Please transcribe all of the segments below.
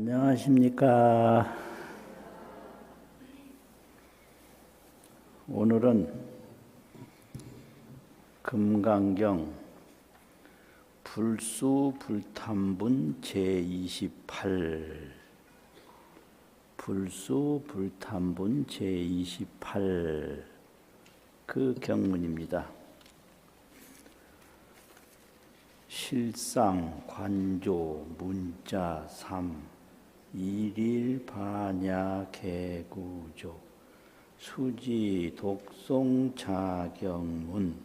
안녕하십니까. 오늘은 금강경 불수불탐분 제28 불수불탐분 제28 그 경문입니다. 실상 관조 문자 3 일일 반야 개구조 수지 독송 자경문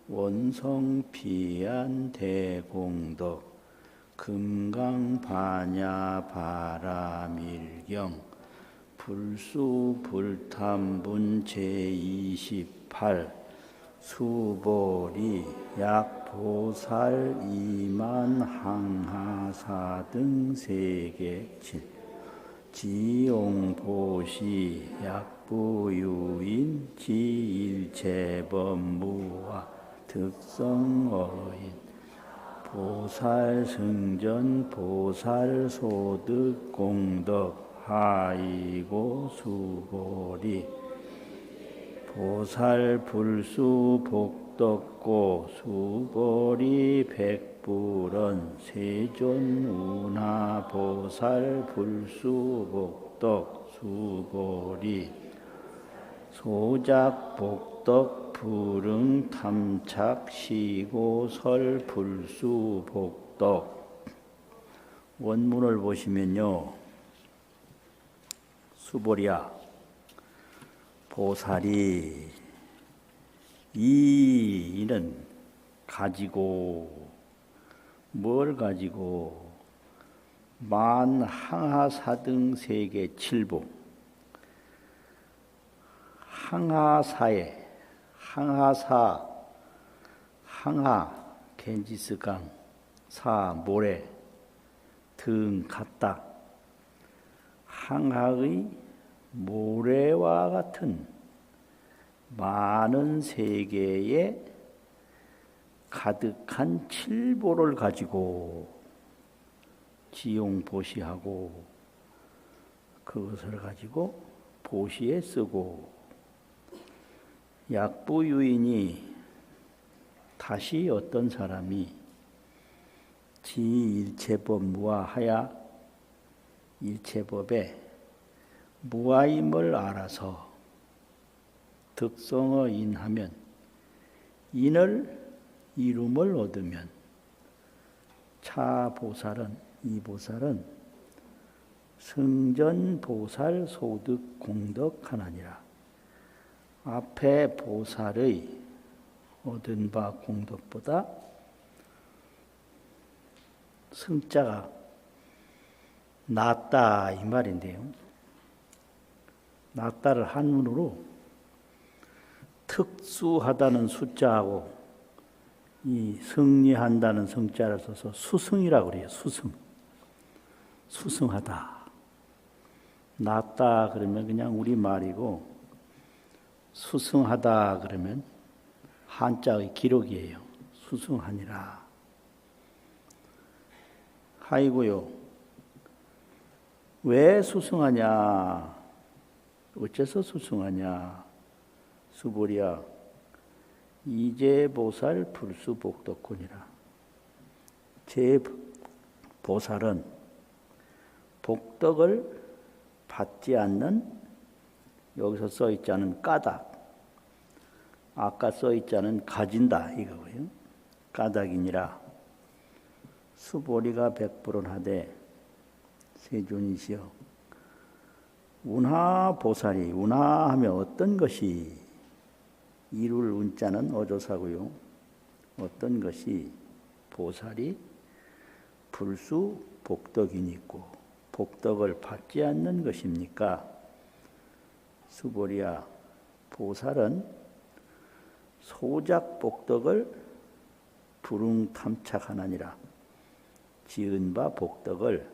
원성 비안 대공덕 금강 반야 바라밀경 불수 불탐분 제28 수보리 약보살 이만 항하사 등 세계칠 지용보시 약부유인 지일체법무와 득성어인 보살승전 보살소득 공덕 하이고 수보리 보살불수 복덕고 수보리 백불원 세존운하 보살불수 복덕 수보리 소작복덕 불응탐착 시고설 불수 복덕. 원문을 보시면요, 수보리야 보살이 이는 가지고 뭘 가지고 만항하사등 세계 칠보 항하사에 항하사 항하 겐지스강 사 모래 등 같다. 항하의 모래와 같은 많은 세계에 가득한 칠보를 가지고 지용보시하고 그것을 가지고 보시에 쓰고 약부유인이 다시 어떤 사람이 지일체법 무아하야 일체법에 무아임을 알아서 득성어 인하면 인을 이룸을 얻으면 차보살은 이 보살은 승전보살 소득 공덕하나니라. 앞에 보살의 얻은 바 공덕보다 승자가 낫다 이 말인데요. 낫다를 한문으로 특수하다는 숫자하고 이 승리한다는 성자를 써서 수승이라고 그래요. 수승. 수승하다. 낫다 그러면 그냥 우리말이고 수승하다 그러면 한자의 기록이에요. 수승하니라. 하이고요. 왜 수승하냐? 어째서 수승하냐? 수보리야 이제보살 불수복덕군이라. 제 보살은 복덕을 받지 않는, 여기서 써있지 않은 까닭, 아까 써있지 않은 가진다 이거고요. 까닭이니라. 수보리가 백불원하되 세존이시여 운하보살이, 운하하면 어떤 것이, 이룰 운자는 어조사고요. 어떤 것이 보살이 불수 복덕이니 있고 복덕을 받지 않는 것입니까? 수보리야 보살은 소작 복덕을 불응탐착하나니라. 지은 바 복덕을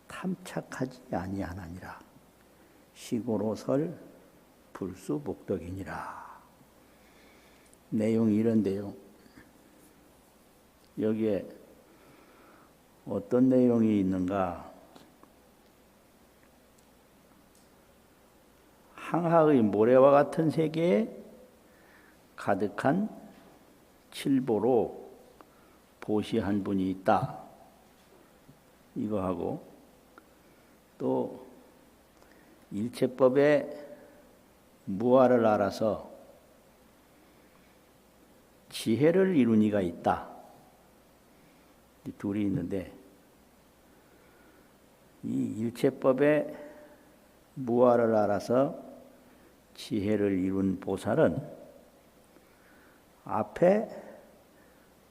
탐착하지 아니하나니라. 시고로설 불수복덕이니라. 내용이 이런데요. 여기에 어떤 내용이 있는가? 상하의 모래와 같은 세계에 가득한 칠보로 보시한 분이 있다. 이거하고 또 일체법의 무아를 알아서 지혜를 이룬 이가 있다. 이 둘이 있는데 이 일체법의 무아를 알아서 지혜를 이룬 보살은 앞에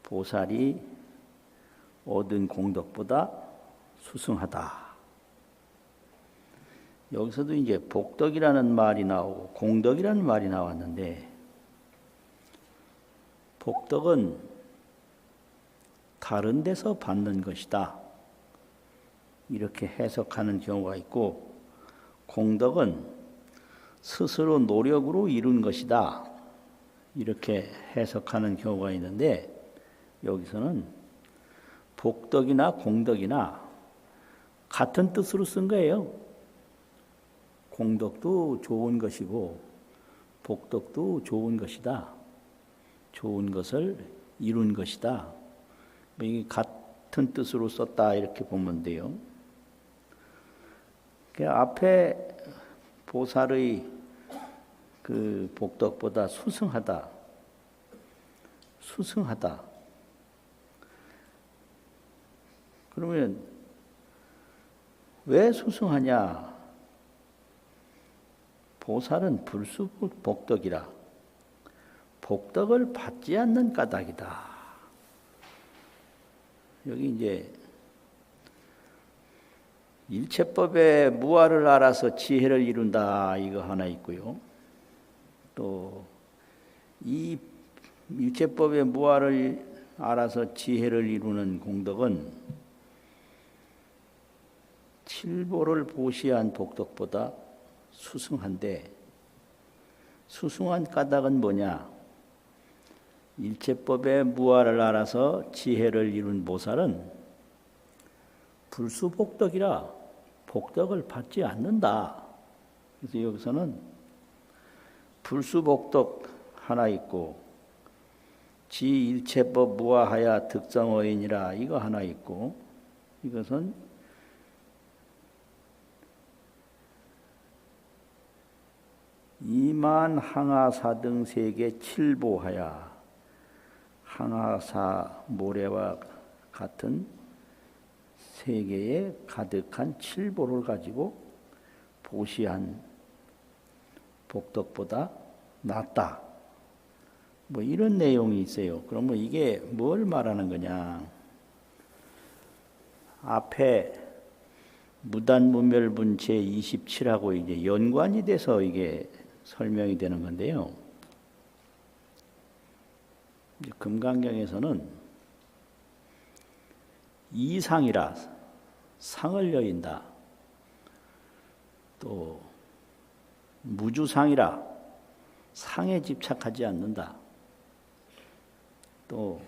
보살이 얻은 공덕보다 수승하다. 여기서도 이제 복덕이라는 말이 나오고 공덕이라는 말이 나왔는데 복덕은 다른 데서 받는 것이다. 이렇게 해석하는 경우가 있고 공덕은 스스로 노력으로 이룬 것이다. 이렇게 해석하는 경우가 있는데 여기서는 복덕이나 공덕이나 같은 뜻으로 쓴 거예요. 공덕도 좋은 것이고 복덕도 좋은 것이다. 좋은 것을 이룬 것이다. 이게 같은 뜻으로 썼다 이렇게 보면 돼요. 앞에 보살의 그 복덕보다 수승하다. 수승하다. 그러면 왜 수승하냐? 보살은 불수복덕이라 복덕을 받지 않는 까닭이다. 여기 이제 일체법의 무아를 알아서 지혜를 이룬다 이거 하나 있고요. 또 이 일체법의 무아를 알아서 지혜를 이루는 공덕은 칠보를 보시한 복덕보다 수승한데 수승한 까닭은 뭐냐? 일체법의 무아를 알아서 지혜를 이룬 보살은 불수복덕이라 복덕을 받지 않는다. 그래서 여기서는 불수복덕 하나 있고 지일체법 무아하야 득성어인이라 이거 하나 있고 이것은 이만 항하사 등 세계 칠보하야 항하사 모래와 같은 세계에 가득한 칠보를 가지고 보시한 복덕보다 낫다. 뭐 이런 내용이 있어요. 그러면 이게 뭘 말하는 거냐? 앞에 무단무멸분 제27하고 이제 연관이 돼서 이게 설명이 되는 건데요. 금강경에서는 이상이라 상을 여인다. 또 무주상이라 상에 집착하지 않는다. 또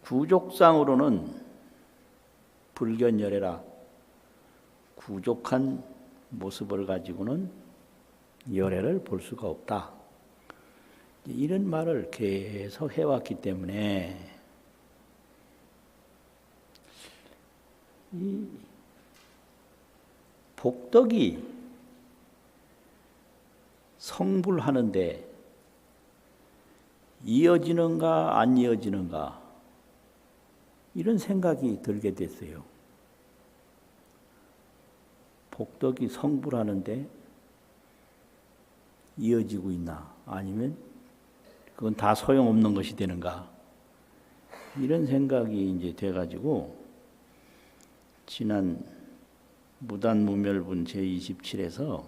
구족상으로는 불견열애라 구족한 모습을 가지고는 열애를 볼 수가 없다. 이런 말을 계속 해왔기 때문에 이 복덕이 성불하는데 이어지는가 안 이어지는가 이런 생각이 들게 됐어요. 복덕이 성불하는데 이어지고 있나 아니면 그건 다 소용없는 것이 되는가 이런 생각이 이제 돼가지고 지난 무단무멸분 제27에서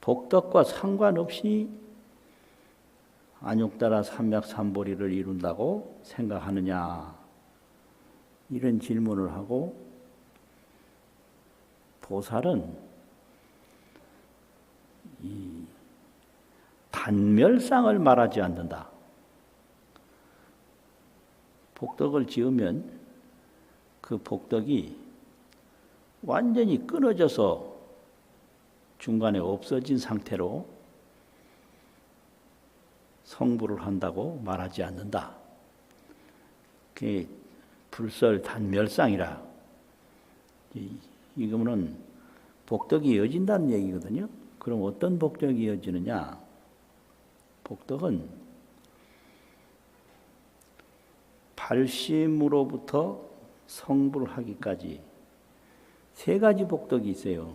복덕과 상관없이 안욕따라 삼맥삼보리를 이룬다고 생각하느냐 이런 질문을 하고 보살은 이 단멸상을 말하지 않는다. 복덕을 지으면 그 복덕이 완전히 끊어져서 중간에 없어진 상태로 성불을 한다고 말하지 않는다. 그게 불설단멸상이라. 이거는 복덕이 이어진다는 얘기거든요. 그럼 어떤 복덕이 이어지느냐? 복덕은 발심으로부터 성불하기까지 세 가지 복덕이 있어요.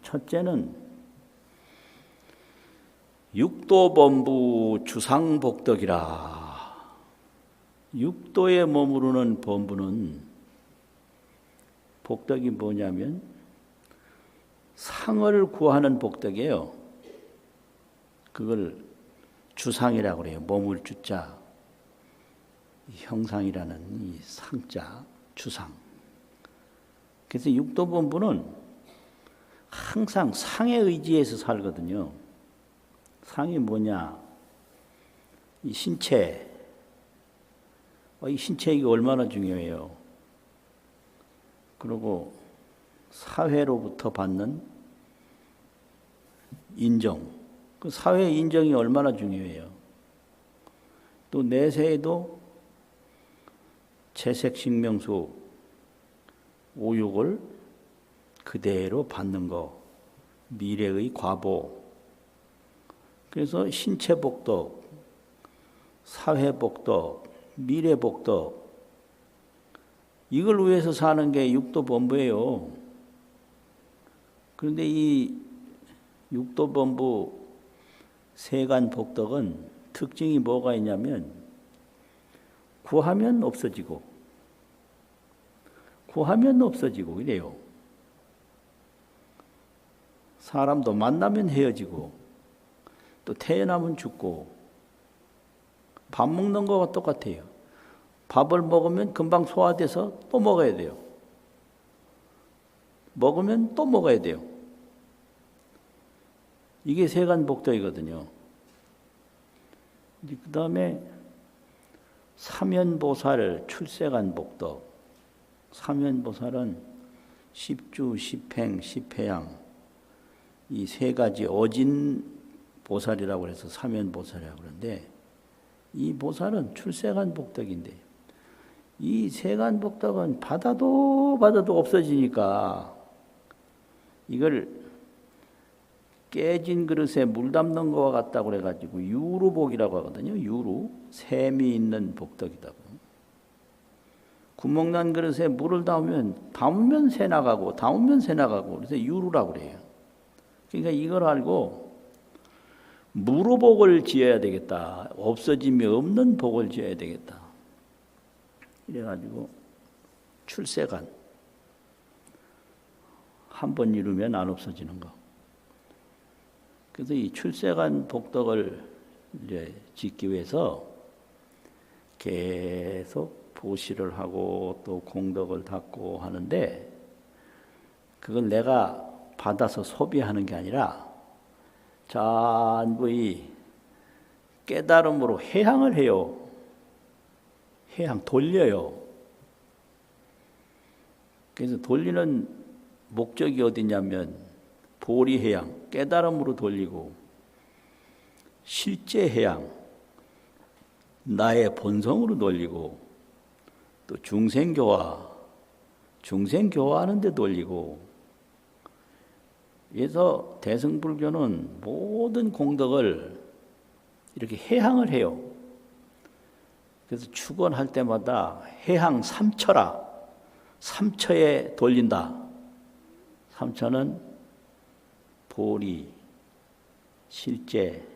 첫째는 육도범부 주상복덕이라. 육도에 머무르는 범부는 복덕이 뭐냐면 상을 구하는 복덕이에요. 그걸 주상이라고 그래요. 머물 주자, 형상이라는 이 상자, 주상. 그래서 육도범부는 항상 상에 의지해서 살거든요. 상이 뭐냐? 이 신체. 이 신체 이게 얼마나 중요해요. 그리고 사회로부터 받는 인정. 그 사회 인정이 얼마나 중요해요. 또 내세에도 채색식명수 오육을 그대로 받는 거. 미래의 과보. 그래서 신체복덕, 사회복덕, 미래복덕. 이걸 위해서 사는 게 육도범부예요. 그런데 이 육도범부 세간복덕은 특징이 뭐가 있냐면 구하면 없어지고 이래요. 사람도 만나면 헤어지고 또 태어나면 죽고 밥 먹는 거와 똑같아요. 밥을 먹으면 금방 소화돼서 또 먹어야 돼요. 먹으면 또 먹어야 돼요. 이게 세간복덕이거든요. 그 다음에 사면보살 출세간복덕. 사면보살은 십주, 십행, 십회양 이 세 가지 어진보살이라고 해서 사면보살이라고 그러는데 이 보살은 출세간복덕인데 이 세간복덕은 받아도 없어지니까 이걸 깨진 그릇에 물 담는 것과 같다고 그래가지고 유루복이라고 하거든요. 유루, 샘이 있는 복덕이다고. 구멍 난 그릇에 물을 담으면 새 나가고 그래서 유루라고 그래요. 그러니까 이걸 알고 무루복을 지어야 되겠다. 없어짐이 없는 복을 지어야 되겠다. 이래가지고 출세간 한 번 이루면 안 없어지는 거. 그래서 이 출세간 복덕을 이제 짓기 위해서 계속 보시를 하고 또 공덕을 닦고 하는데 그걸 내가 받아서 소비하는 게 아니라 전부 이 깨달음으로 회향을 해요. 회향 돌려요. 그래서 돌리는 목적이 어디냐면 보리회향, 깨달음으로 돌리고 실제회향, 나의 본성으로 돌리고 또 중생교화하는 데 돌리고 그래서 대승불교는 모든 공덕을 이렇게 회향을 해요. 그래서 축원할 때마다 회향 삼처라. 삼처에 돌린다. 삼처는 보리, 실제,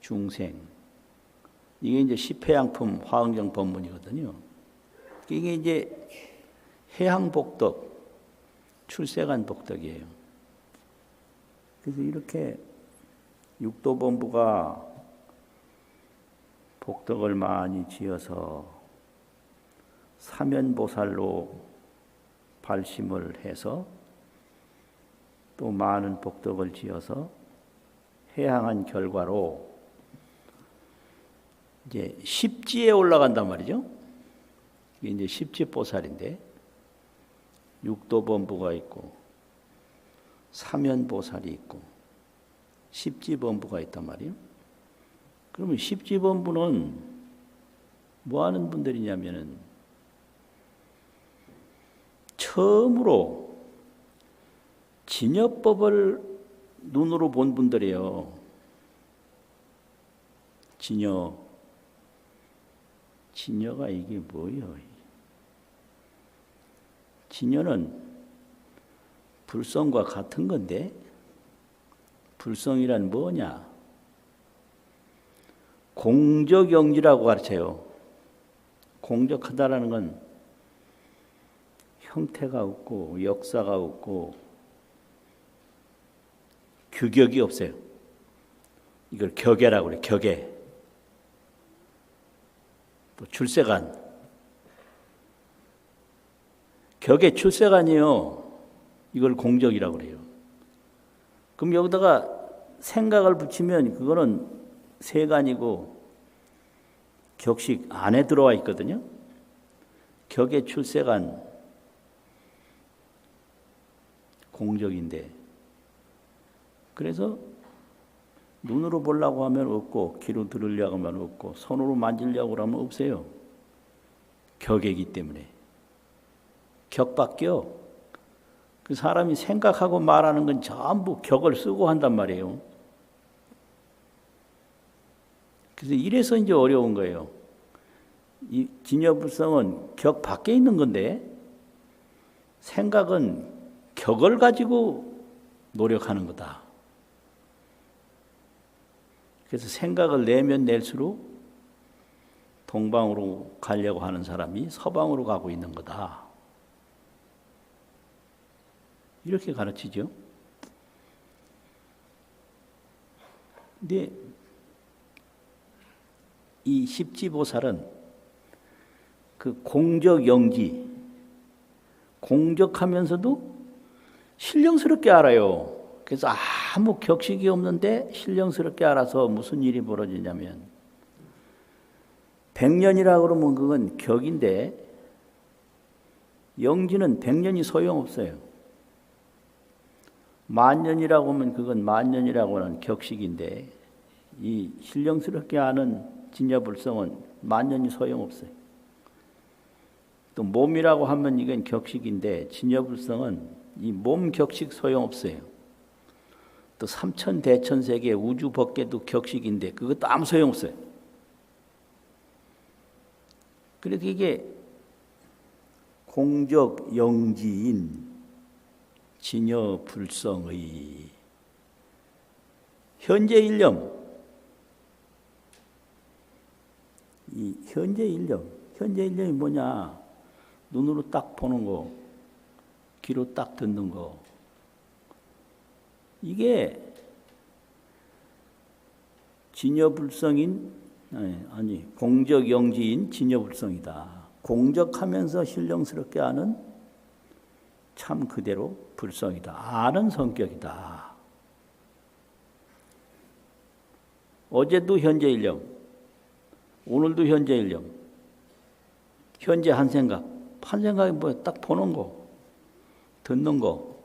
중생. 이게 이제 십회향품 화응경 법문이거든요. 이게 이제 회향복덕, 출세간 복덕이에요. 그래서 이렇게 육도범부가 복덕을 많이 지어서 사면보살로 발심을 해서 또 많은 복덕을 지어서 회향한 결과로 이제 십지에 올라간단 말이죠. 이게 이제 십지보살인데 육도범부가 있고 사면보살이 있고 십지범부가 있단 말이에요. 그러면 십지범부는 뭐 하는 분들이냐면은 처음으로 진여법을 눈으로 본 분들이에요. 진여가 이게 뭐예요? 진여는 불성과 같은 건데, 불성이란 뭐냐? 공적영지라고 가르쳐요. 공적하다라는 건 형태가 없고 역사가 없고 규격이 없어요. 이걸 격해라고 그래요. 격해. 또 출세관. 격의 출세관이요. 이걸 공적이라고 그래요. 그럼 여기다가 생각을 붙이면 그거는 세간이고 격식 안에 들어와 있거든요. 격의 출세관 공적인데, 그래서 눈으로 보려고 하면 없고 귀로 들으려고 하면 없고 손으로 만지려고 하면 없어요. 격이기 때문에. 격밖에요. 그 사람이 생각하고 말하는 건 전부 격을 쓰고 한단 말이에요. 그래서 이래서 이제 어려운 거예요. 이 진여불성은 격 밖에 있는 건데 생각은 격을 가지고 노력하는 거다. 그래서 생각을 내면 낼수록 동방으로 가려고 하는 사람이 서방으로 가고 있는 거다. 이렇게 가르치죠. 근데 이 십지보살은 그 공적영지, 공적하면서도 신령스럽게 알아요. 그래서 아무 격식이 없는데 신령스럽게 알아서 무슨 일이 벌어지냐면, 100년이라고 그러면 그건 격인데 영지는 100년이 소용없어요. 만년이라고 하면 그건 만년이라고 하는 격식인데 이 신령스럽게 아는 진여불성은 만년이 소용없어요. 또 몸이라고 하면 이건 격식인데 진여불성은 이 몸 격식 소용없어요. 또 삼천대천세계 우주 법계도 격식인데 그것도 아무 소용없어요. 그래서 이게 공적영지인 진여불성의 현재일념, 이 현재일념이 뭐냐? 눈으로 딱 보는 거, 귀로 딱 듣는 거. 이게 진여불성인, 공적영지인 진여불성이다. 공적하면서 신령스럽게 아는 참 그대로 불성이다. 아는 성격이다. 어제도 현재일념, 오늘도 현재일념. 현재 한 생각이 뭐야? 딱 보는 거, 듣는 거,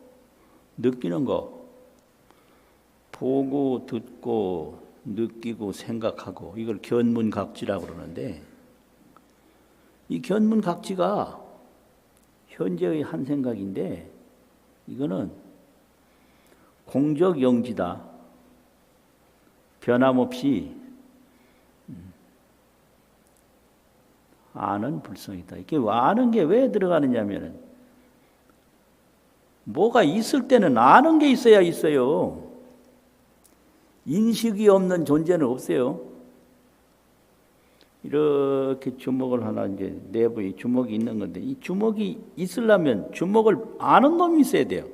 느끼는 거, 보고 듣고 느끼고 생각하고, 이걸 견문각지라고 그러는데, 이 견문각지가 현재의 한 생각인데 이거는 공적영지다. 변함없이 아는 불성이다. 이게 아는 게 왜 들어가느냐면은 뭐가 있을 때는 아는 게 있어야 있어요. 인식이 없는 존재는 없어요. 이렇게 주먹을 하나, 이제 내부에 주먹이 있는 건데, 이 주먹이 있으려면 주먹을 아는 놈이 있어야 돼요.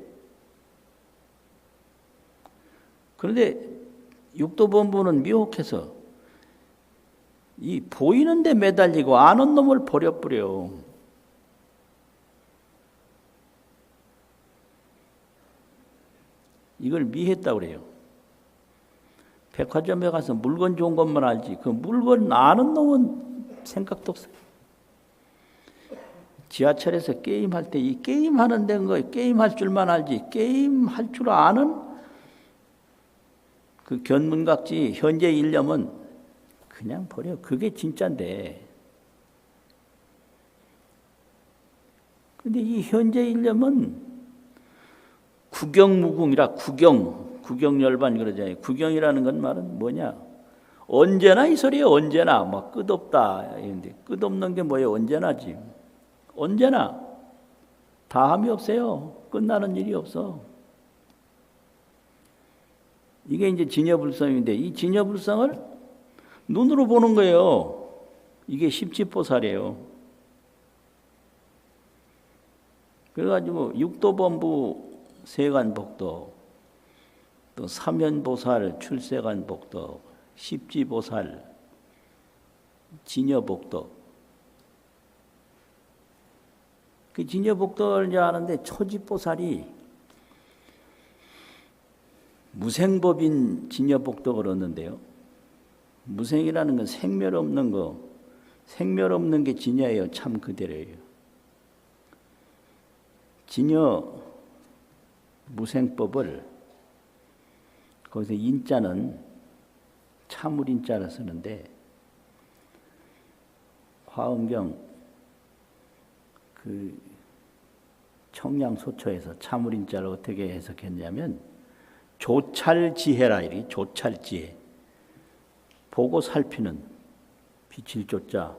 그런데 육도본부는 미혹해서 이 보이는 데 매달리고 아는 놈을 버려버려. 이걸 미했다고 그래요. 백화점에 가서 물건 좋은 것만 알지 그 물건 아는 놈은 생각도 없어요. 지하철에서 게임할 때 이 게임하는 데인 거예요. 게임할 줄만 알지 게임할 줄 아는 그 견문각지 현재 일념은 그냥 버려. 그게 진짜인데. 근데 이 현재 일념은 구경무궁이라 구경열반 그러잖아요. 구경이라는 건 말은 뭐냐? 언제나 이 소리예요. 언제나 뭐 끝없다. 이런데 끝없는 게 뭐예요? 언제나지. 언제나 다함이 없어요. 끝나는 일이 없어. 이게 이제 진여불성인데 이 진여불성을 눈으로 보는 거예요. 이게 십지보살이에요. 그래가지고 육도범부 세간복도, 또 사면보살 출세간복도, 십지보살 진여복도. 그 진여복도를 이제 아는데 초지보살이 무생법인 진여복도를 얻는데요. 무생이라는 건 생멸 없는 거, 생멸 없는 게 진여예요. 참 그대로예요. 진여 무생법을 거기서 인자는 참을인자라 쓰는데 화엄경 그 청량소초에서 참을인자를 어떻게 해석했냐면 조찰지혜라 이렇게 조찰지혜 보고 살피는 비칠 조자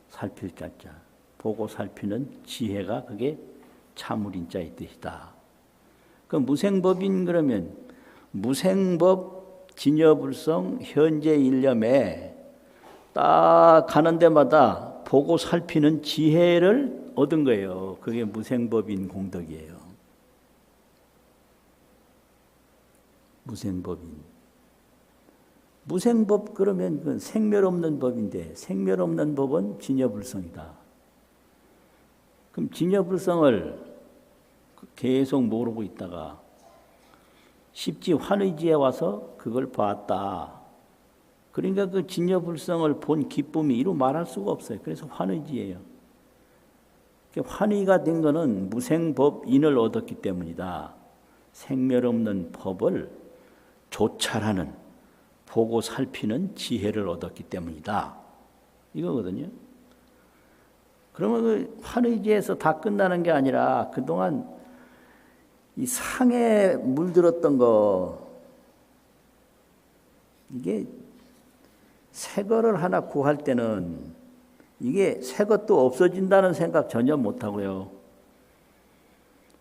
살필 자자 보고 살피는 지혜가 그게 참을인자의 뜻이다. 그 무생법인 그러면 무생법 진여불성 현재 일념에 딱 가는 데마다 보고 살피는 지혜를 얻은 거예요. 그게 무생법인 공덕이에요. 무생법인. 무생법 그러면 그 생멸 없는 법인데 생멸 없는 법은 진여불성이다. 그럼 진여불성을 계속 모르고 있다가 십지 환의지에 와서 그걸 봤다. 그러니까 그 진여불성을 본 기쁨이 이루 말할 수가 없어요. 그래서 환의지예요. 환의가 된 것은 무생법인을 얻었기 때문이다. 생멸 없는 법을 조찰하는 보고 살피는 지혜를 얻었기 때문이다. 이거거든요. 그러면 그 환의지에서 다 끝나는 게 아니라 그동안 이 상에 물들었던 거 이게 새 거를 하나 구할 때는 이게 새 것도 없어진다는 생각 전혀 못 하고요.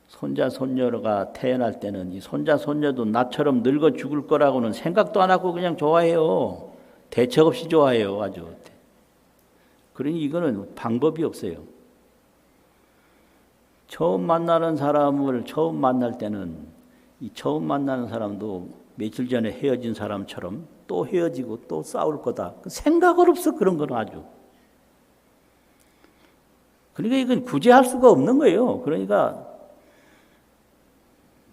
손자 손녀가 태어날 때는 이 손자 손녀도 나처럼 늙어 죽을 거라고는 생각도 안 하고 그냥 좋아해요. 대책 없이 좋아해요. 아주. 그러니 이거는 방법이 없어요. 처음 만나는 사람을 처음 만날 때는 이 처음 만나는 사람도 며칠 전에 헤어진 사람처럼 또 헤어지고 또 싸울 거다. 생각을 없어. 그런 건 아주. 그러니까 이건 구제할 수가 없는 거예요. 그러니까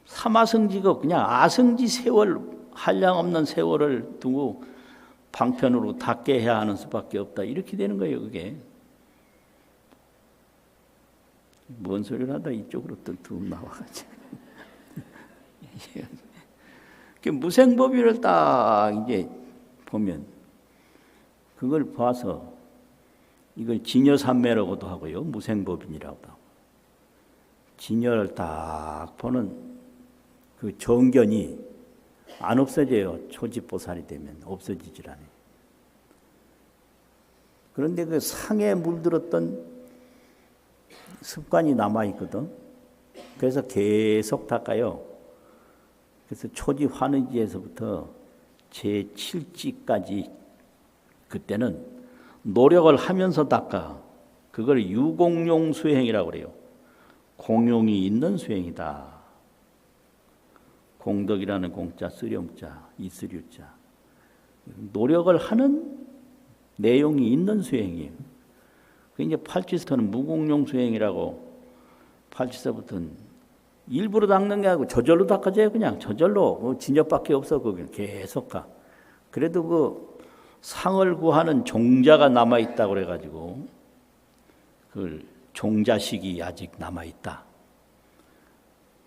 삼아승지가 그냥 아승지 세월 한량없는 세월을 두고 방편으로 닦게 해야 하는 수밖에 없다. 이렇게 되는 거예요. 그게. 뭔 소리를 하다 이쪽으로 또 나와가지고. 무생법인을 딱 이제 보면 그걸 봐서 이걸 진여삼매라고도 하고요. 무생법인이라고도 하고. 진여를 딱 보는 그 정견이 안 없어져요. 초지보살이 되면 없어지질 않아요. 그런데 그 상에 물들었던 습관이 남아있거든. 그래서 계속 닦아요. 그래서 초지 환의지에서부터 제7지까지 그때는 노력을 하면서 닦아. 그걸 유공용 수행이라고 그래요. 공용이 있는 수행이다. 공덕이라는 공자, 쓰렴자, 이쓰류자. 노력을 하는 내용이 있는 수행이에요. 그 이제 팔치서는 무공용 수행이라고 팔치서부터는 일부러 닦는 게 아니고 저절로 닦아져요. 그냥 저절로 진여밖에 없어. 거기 계속 가. 그래도 그 상을 구하는 종자가 남아 있다고 그래가지고 그걸 종자식이 아직 남아있다.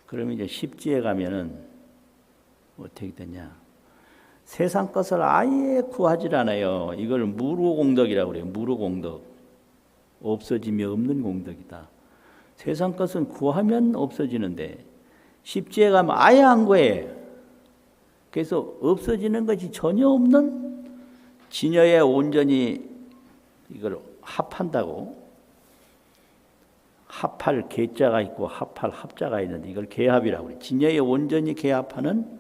그러면 이제 십지에 가면은 어떻게 되냐? 세상 것을 아예 구하지 않아요. 이걸 무로공덕이라고 그래요. 무로공덕. 없어짐이 없는 공덕이다. 세상 것은 구하면 없어지는데 십지에 가면 아예 안 구해요. 그래서 없어지는 것이 전혀 없는 진여에 온전히 이걸 합한다고. 합할 계자가 있고 합할 합자가 있는데 이걸 계합이라고 해요. 진여에 온전히 계합하는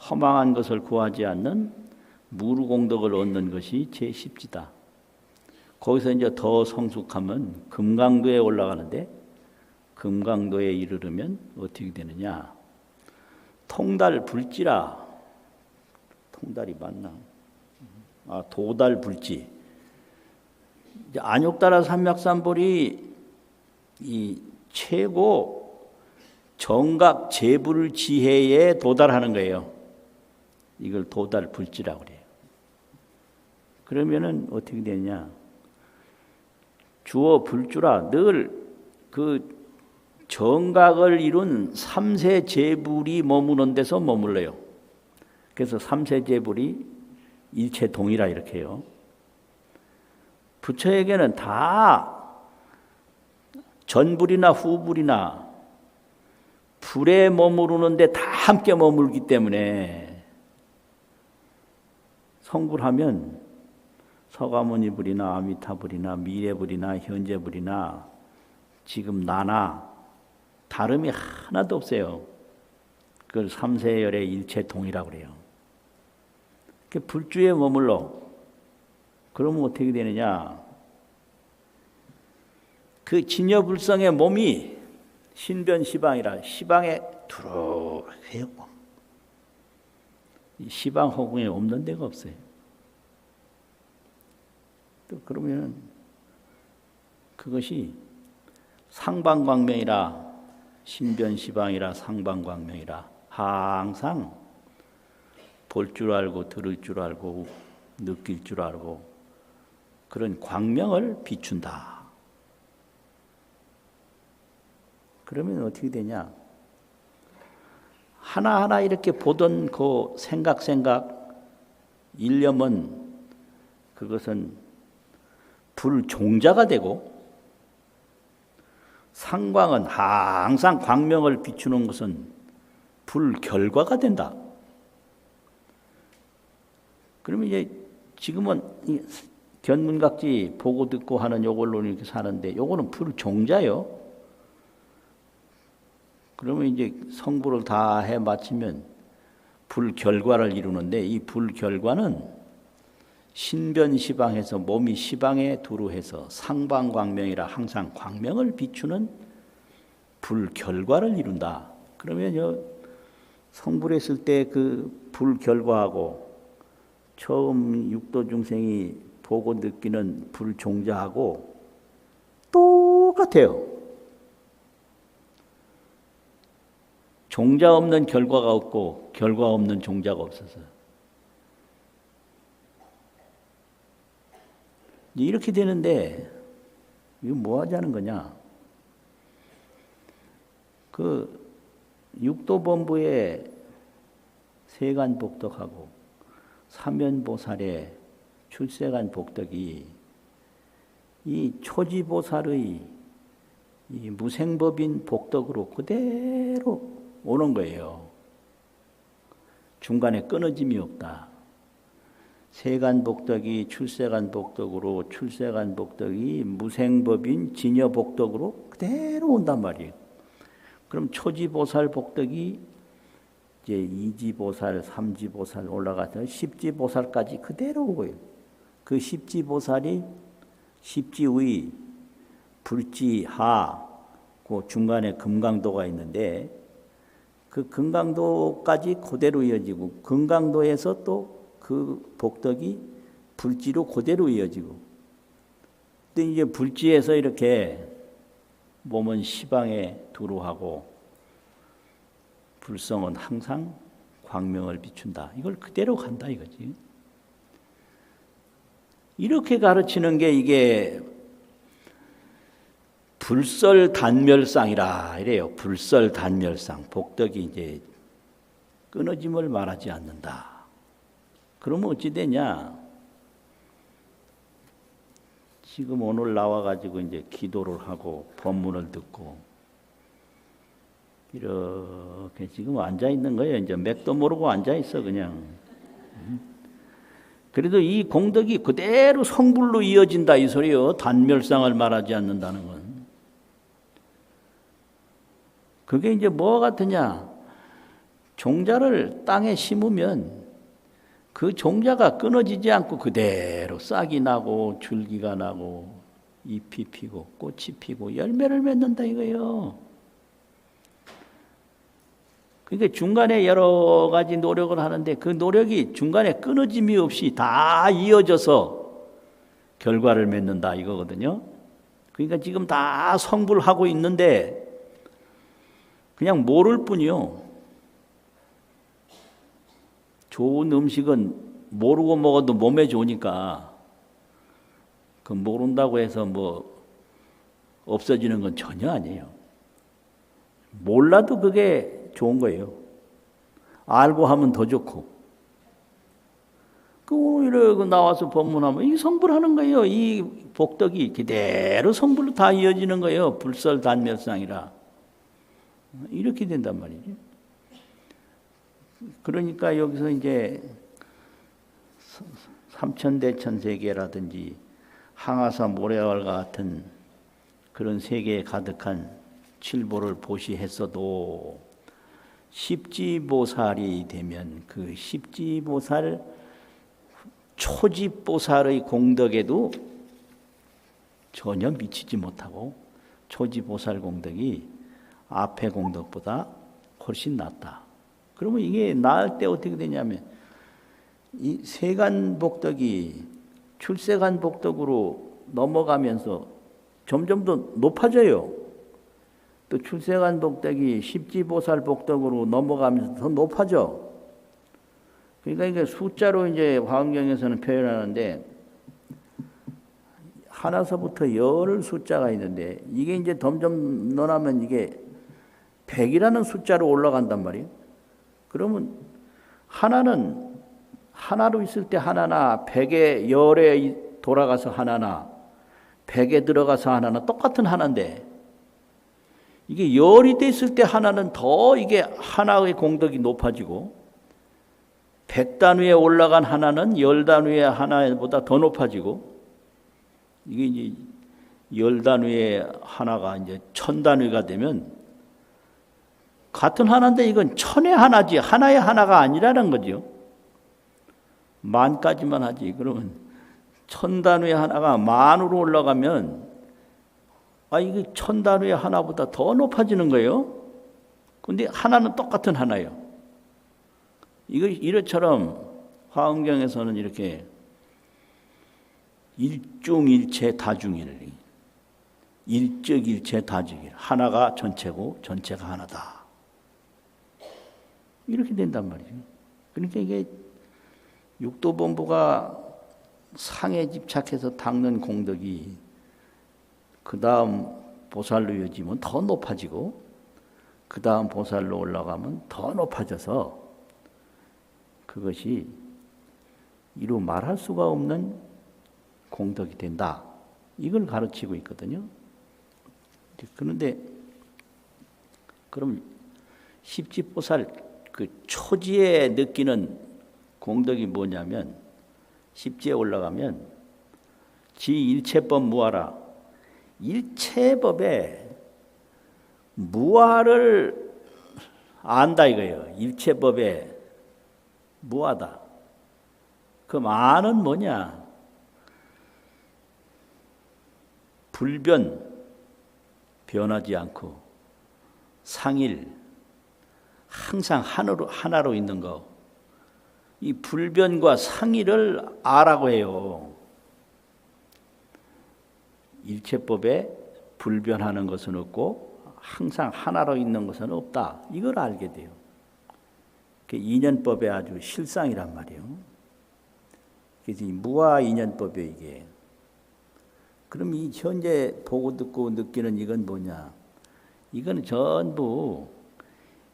허망한 것을 구하지 않는 무루공덕을 얻는 것이 제10지다. 거기서 이제 더 성숙하면 금강도에 올라가는데 금강도에 이르르면 어떻게 되느냐? 통달 불지라. 통달이 맞나? 도달 불지. 안욕다라 삼맥삼볼이 이 최고 정각 재불 지혜에 도달하는 거예요. 이걸 도달 불지라고 그래요. 그러면은 어떻게 되냐? 주어 불주라 늘 그 정각을 이룬 삼세 재불이 머무는 데서 머물러요. 그래서 삼세 재불이 일체 동이라 이렇게 해요. 부처에게는 다 전불이나 후불이나 불에 머무르는데 다 함께 머물기 때문에 성불하면 서가모니불이나 아미타불이나 미래불이나 현재불이나 지금 나나 다름이 하나도 없어요. 그걸 삼세열의 일체동이라고 그래요. 불주에 머물러. 그러면 어떻게 되느냐? 그 진여불성의 몸이 신변시방이라 시방에 두루해요. 시방 허공에 없는 데가 없어요. 또 그러면 그것이 상방광명이라 신변시방이라 상방광명이라 항상 볼 줄 알고 들을 줄 알고 느낄 줄 알고 그런 광명을 비춘다. 그러면 어떻게 되냐? 하나하나 이렇게 보던 그 생각 일념은 그것은 불종자가 되고 상광은 항상 광명을 비추는 것은 불결과가 된다. 그러면 이제 지금은 견문각지 보고 듣고 하는 요걸로 이렇게 사는데 요거는 불종자요. 그러면 이제 성불을 다 해 마치면 불결과를 이루는데 이 불결과는 신변시방에서 몸이 시방에 두루해서 상방광명이라 항상 광명을 비추는 불결과를 이룬다. 그러면 성불했을 때 그 불결과하고 처음 육도 중생이 보고 느끼는 불종자하고 똑같아요. 종자 없는 결과가 없고 결과 없는 종자가 없어서 이렇게 되는데 이거 뭐 하자는 거냐? 그 육도본부의 세간 복덕하고 사면보살의 출세간 복덕이 이 초지보살의 이 무생법인 복덕으로 그대로 오는 거예요. 중간에 끊어짐이 없다. 세간 복덕이 출세간 복덕으로 출세간 복덕이 무생법인 진여 복덕으로 그대로 온단 말이에요. 그럼 초지보살 복덕이 이제 이지보살, 삼지보살 올라가서 십지보살까지 그대로 오고요. 그 십지보살이 십지의, 불지하, 그 중간에 금강도가 있는데 그 금강도까지 그대로 이어지고 금강도에서 또 그 복덕이 불지로 그대로 이어지고 또 이제 불지에서 이렇게 몸은 시방에 두루하고 불성은 항상 광명을 비춘다. 이걸 그대로 간다 이거지. 이렇게 가르치는 게 이게 불설단멸상이라 이래요. 불설단멸상. 복덕이 이제 끊어짐을 말하지 않는다. 그러면 어찌 되냐? 지금 오늘 나와가지고 이제 기도를 하고 법문을 듣고 이렇게 지금 앉아 있는 거예요. 이제 맥도 모르고 앉아 있어 그냥. 그래도 이 공덕이 그대로 성불로 이어진다 이 소리요. 단멸상을 말하지 않는다는 건. 그게 이제 뭐가 같으냐? 종자를 땅에 심으면 그 종자가 끊어지지 않고 그대로 싹이 나고 줄기가 나고 잎이 피고 꽃이 피고 열매를 맺는다 이거예요. 그러니까 중간에 여러 가지 노력을 하는데 그 노력이 중간에 끊어짐이 없이 다 이어져서 결과를 맺는다 이거거든요. 그러니까 지금 다 성불하고 있는데 그냥 모를 뿐이요. 좋은 음식은 모르고 먹어도 몸에 좋으니까 그 모른다고 해서 뭐 없어지는 건 전혀 아니에요. 몰라도 그게 좋은 거예요. 알고 하면 더 좋고. 이러고 나와서 법문하면 이 성불하는 거예요. 이 복덕이 그대로 성불로 다 이어지는 거예요. 불설단멸상이라. 이렇게 된단 말이죠. 그러니까 여기서 이제 삼천대천세계라든지 항아사 모래알과 같은 그런 세계에 가득한 칠보를 보시했어도 십지보살이 되면 그 십지보살 초지보살의 공덕에도 전혀 미치지 못하고 초지보살 공덕이 앞의 공덕보다 훨씬 낫다. 그러면 이게 나을 때 어떻게 되냐면 이 세간복덕이 출세간복덕으로 넘어가면서 점점 더 높아져요. 또 출세간복덕이 십지보살복덕으로 넘어가면서 더 높아져. 그러니까 이게 숫자로 이제 화엄경에서는 표현하는데 하나서부터 열 숫자가 있는데 이게 이제 점점 늘어나면 이게 100이라는 숫자로 올라간단 말이에요. 그러면 하나는 하나로 있을 때 하나나 100에 열에 돌아가서 하나나 100에 들어가서 하나나 똑같은 하나인데 이게 열이 됐을 때 하나는 더 이게 하나의 공덕이 높아지고 100단위에 올라간 하나는 10단위의 하나보다 더 높아지고 이게 이제 10단위의 하나가 이제 1000단위가 되면 같은 하나인데 이건 1000의 하나지 하나의 하나가 아니라는 거죠. 만까지만 하지. 그러면 1000단위의 하나가 만으로 올라가면 이게 1000단위의 하나보다 더 높아지는 거예요. 근데 하나는 똑같은 하나예요. 이것처럼 화엄경에서는 이렇게 일중일체 다중일, 일적일체 다중일, 하나가 전체고 전체가 하나다. 이렇게 된단 말이죠. 그러니까 이게 육도본부가 상에 집착해서 닦는 공덕이 그 다음 보살로 이어지면 더 높아지고 그 다음 보살로 올라가면 더 높아져서 그것이 이루 말할 수가 없는 공덕이 된다. 이걸 가르치고 있거든요. 그런데 그럼 십지보살 그 초지에 느끼는 공덕이 뭐냐면 십지에 올라가면 지일체법 무아라 일체법에 무아를 안다 이거예요. 일체법에 무아다. 그 아는 뭐냐? 불변 변하지 않고 상일 항상 하나로 있는 거. 이 불변과 상일을 아라고 해요. 일체법에 불변하는 것은 없고 항상 하나로 있는 것은 없다. 이걸 알게 돼요. 인연법의 아주 실상이란 말이에요. 그래서 이 무아 인연법이 이게. 그럼 이 현재 보고 듣고 느끼는 이건 뭐냐? 이건 전부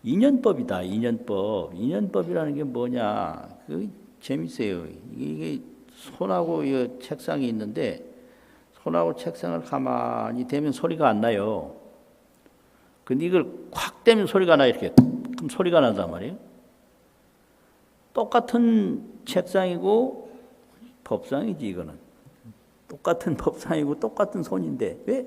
인연법이다. 인연법. 인연법이라는 게 뭐냐? 그 재밌어요. 이게 손하고 이 책상이 있는데 손하고 책상을 가만히 대면 소리가 안 나요. 근데 이걸 확 대면 소리가 나 이렇게. 그럼 소리가 난단 말이에요. 똑같은 책상이고 법상이지 이거는. 똑같은 법상이고 똑같은 손인데 왜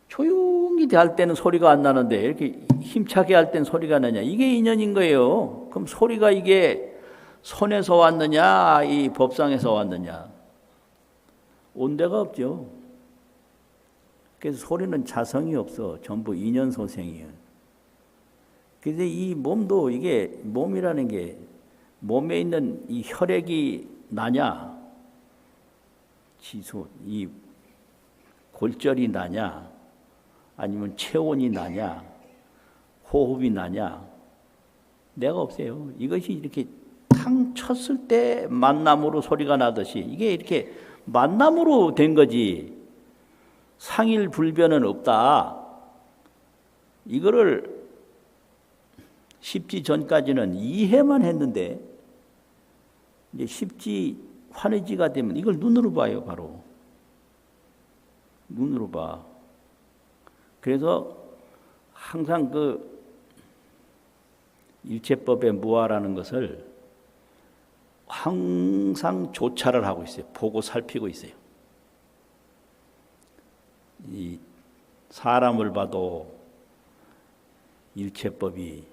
조용히 할 때는 소리가 안 나는데 이렇게 힘차게 할 때는 소리가 나냐? 이게 인연인 거예요. 그럼 소리가 이게 손에서 왔느냐, 이 법상에서 왔느냐? 온 데가 없죠. 그래서 소리는 자성이 없어. 전부 인연소생이에요. 그래서 이 몸도 이게 몸이라는 게 몸에 있는 이 혈액이 나냐, 지수, 이 골절이 나냐, 아니면 체온이 나냐, 호흡이 나냐, 내가 없어요. 이것이 이렇게 탕 쳤을 때 만남으로 소리가 나듯이 이게 이렇게 만남으로 된 거지. 상일불변은 없다. 이거를 십지 전까지는 이해만 했는데 이제 십지 환의지가 되면 이걸 눈으로 봐요. 바로 눈으로 봐. 그래서 항상 그 일체법의 무아라는 것을 항상 조차를 하고 있어요. 보고 살피고 있어요. 이 사람을 봐도 일체법이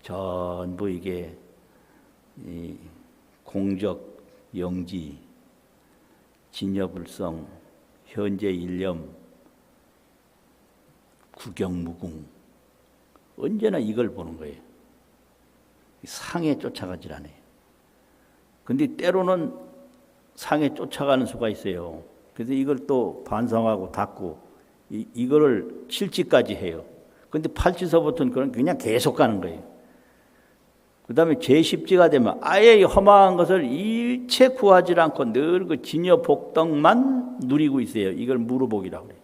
전부 이게 이 공적, 영지, 진여불성, 현재 일념, 구경무궁 언제나 이걸 보는 거예요. 상에 쫓아가질 않아요. 근데 때로는 상에 쫓아가는 수가 있어요. 그래서 이걸 또 반성하고 닦고 이거를 칠지까지 해요. 근데 팔지서부터는 그냥 계속 가는 거예요. 그 다음에 제10지가 되면 아예 허망한 것을 일체 구하지 않고 늘 그 진여 복덕만 누리고 있어요. 이걸 무르복이라고 그래요.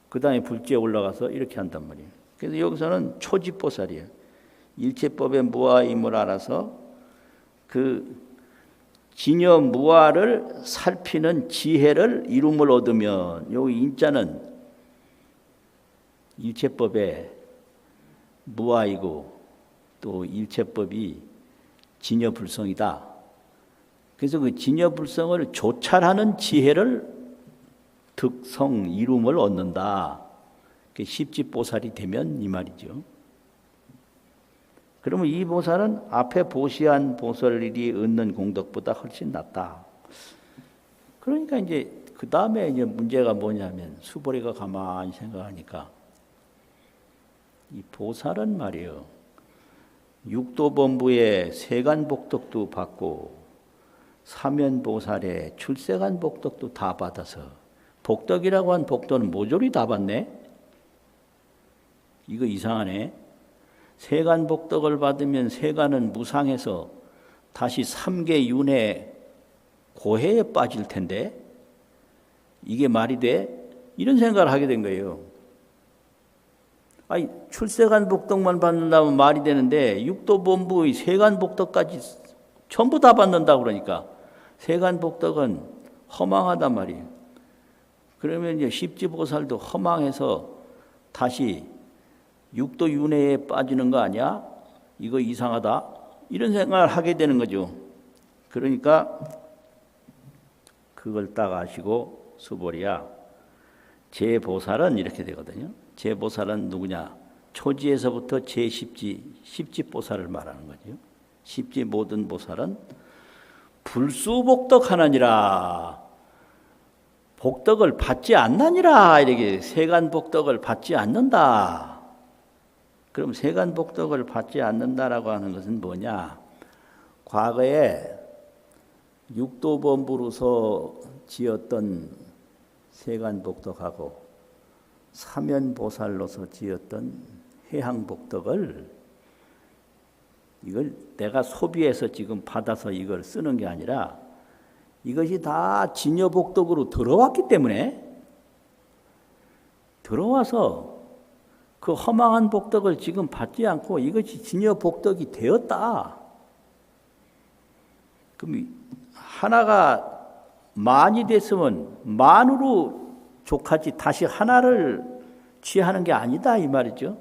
그 다음에 불지에 올라가서 이렇게 한단 말이에요. 그래서 여기서는 초지보살이에요. 일체법의 무아임을 알아서 그 진여 무아를 살피는 지혜를 이름을 얻으면 여기 인자는 일체법의 무아이고 또 일체법이 진여불성이다. 그래서 그 진여불성을 조찰하는 지혜를 득성 이름을 얻는다. 십지보살이 되면 이 말이죠. 그러면 이 보살은 앞에 보시한 보살일이 얻는 공덕보다 훨씬 낫다. 그러니까 이제 그 다음에 이제 문제가 뭐냐면 수보리가 가만히 생각하니까 이 보살은 말이에요. 육도본부의 세간복덕도 받고 사면보살의 출세간복덕도 다 받아서 복덕이라고 한 복덕은 모조리 다 받네. 이거 이상하네. 세간복덕을 받으면 세간은 무상해서 다시 삼계윤회 고해에 빠질 텐데 이게 말이 돼? 이런 생각을 하게 된 거예요. 아니 출세간복덕만 받는다면 말이 되는데 육도본부의 세간복덕까지 전부 다 받는다 그러니까 세간복덕은 허망하단 말이에요. 그러면 이제 십지보살도 허망해서 다시 육도윤회에 빠지는 거 아니야? 이거 이상하다. 이런 생각을 하게 되는 거죠. 그러니까 그걸 딱 아시고 수보리야. 제보살은 이렇게 되거든요. 제보살은 누구냐? 초지에서부터 제10지, 십지보살을 말하는 거죠. 십지 모든 보살은 불수복덕하느니라. 복덕을 받지 않느니라. 이렇게 세간복덕을 받지 않는다. 그럼 세간복덕을 받지 않는다라고 하는 것은 뭐냐? 과거에 육도본부로서 지었던 세간복덕하고 사면보살로서 지었던 해항복덕을 이걸 내가 소비해서 지금 받아서 이걸 쓰는 게 아니라 이것이 다 진여복덕으로 들어왔기 때문에 들어와서 그 허망한 복덕을 지금 받지 않고 이것이 진여복덕이 되었다. 그럼 하나가 만이 됐으면 만으로 족하지 다시 하나를 취하는 게 아니다 이 말이죠.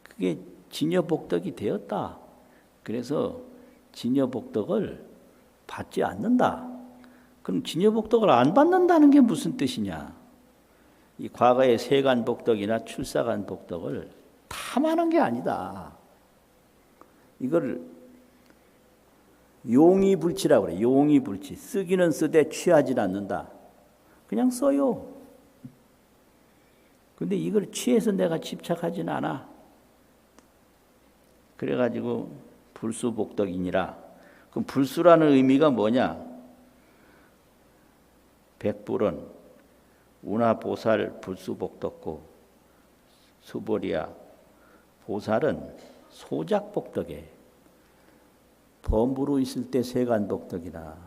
그게 진여복덕이 되었다. 그래서 진여복덕을 받지 않는다. 그럼 진여복덕을 안 받는다는 게 무슨 뜻이냐? 이 과거의 세간복덕이나 출사간복덕을 탐하는 게 아니다. 이걸 용의불치라고 그래. 용의불치. 쓰기는 쓰되 취하지 않는다. 그냥 써요. 근데 이걸 취해서 내가 집착하지는 않아. 그래가지고 불수복덕이니라. 그럼 불수라는 의미가 뭐냐? 백불은 운하보살 불수복덕고 수보리야 보살은 소작복덕에 범부로 있을 때 세간복덕이나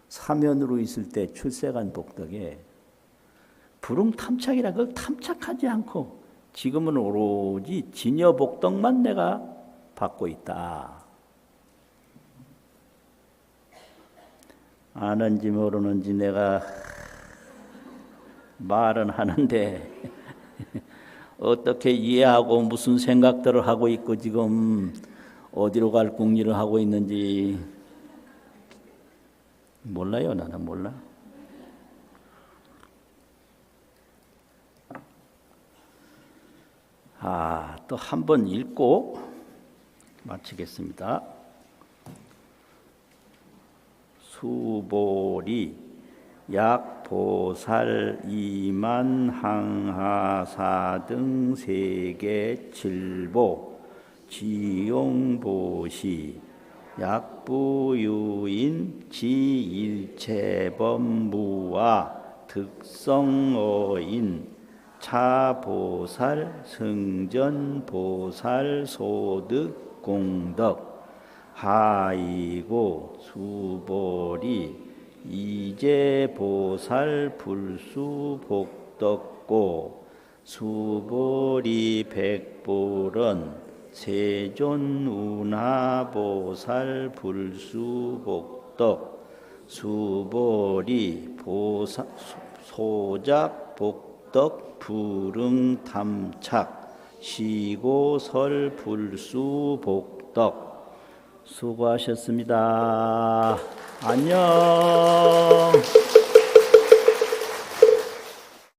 사면으로 있을 때 출세간복덕에 불응탐착이라 그걸 탐착하지 않고 지금은 오로지 진여복덕만 내가 받고 있다. 아는지 모르는지 내가 말은 하는데 어떻게 이해하고 무슨 생각들을 하고 있고 지금 어디로 갈 궁리를 하고 있는지 몰라요. 나는 몰라. 또 한 번 읽고 마치겠습니다. 수보리 약보살 이만항하사 등 세계 칠보 지용보시 약부유인 지일체범무와 득성어인 차보살 승전보살 소득공덕 하이고 수보리 이제보살 불수복덕고 수보리 백불은 세존운하보살 불수복덕 수보리 보살 소작복덕 불응탐착 시고설 불수복덕. 수고하셨습니다. 안녕.